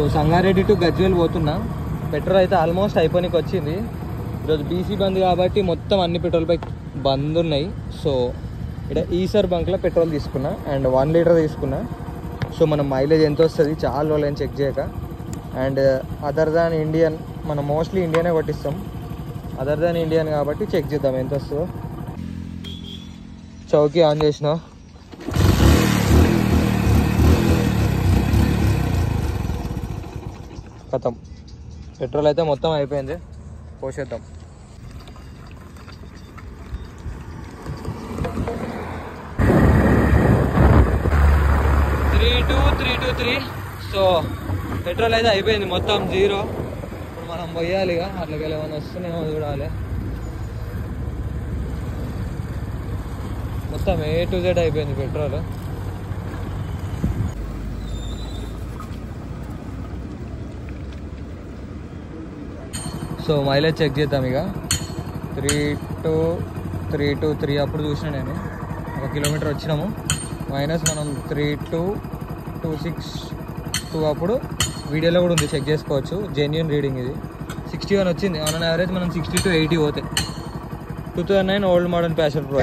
So Sangareddy to Gajwel పోతున్నా. Petrol అయితే almost అయిపోయినకి వచ్చింది. ఈరోజు బీసీ బంద్ కాబట్టి మొత్తం అన్ని పెట్రోల్ బైక్ బంద్ ఉన్నాయి. సో ఇక్కడ ఈసర్ బంక్లో పెట్రోల్ తీసుకున్నా అండ్ 1 లీటర్ తీసుకున్నా. సో మనం మైలేజ్ ఎంత వస్తుంది చాలా రోజులు చెక్ చేయక. అండ్ అదర్ దాన్ ఇండియన్, మనం మోస్ట్లీ ఇండియనే కొట్టిస్తాం. అదర్ దాన్ ఇండియన్ కాబట్టి చెక్ చేద్దాం ఎంత వస్తుందో. చౌకీ ఆన్ చేసిన, ఖతం. పెట్రోల్ అయితే మొత్తం అయిపోయింది, పోసేద్దాం. త్రీ. సో పెట్రోల్ అయితే అయిపోయింది మొత్తం 0. ఇప్పుడు మనం పోయాలి ఇక. అట్లకి ఏమైనా వస్తున్నాయేమో చూడాలి. మొత్తం A to Z అయిపోయింది పెట్రోల్. సో మైలేజ్ చెక్ చేద్దాం ఇక. 3 అప్పుడు చూసిన నేను. 1 కిలోమీటర్ వచ్చినాము. మైనస్ మనం 3.262 అప్పుడు వీడియోలో కూడా ఉంది, చెక్ చేసుకోవచ్చు. జెన్యూన్ రీడింగ్ ఇది. 61 వచ్చింది. ఆన్ యావరేజ్ మనం 60 to 80 పోతే. 2009 ఓల్డ్ మోడల్ ప్యాషన్ ప్రో.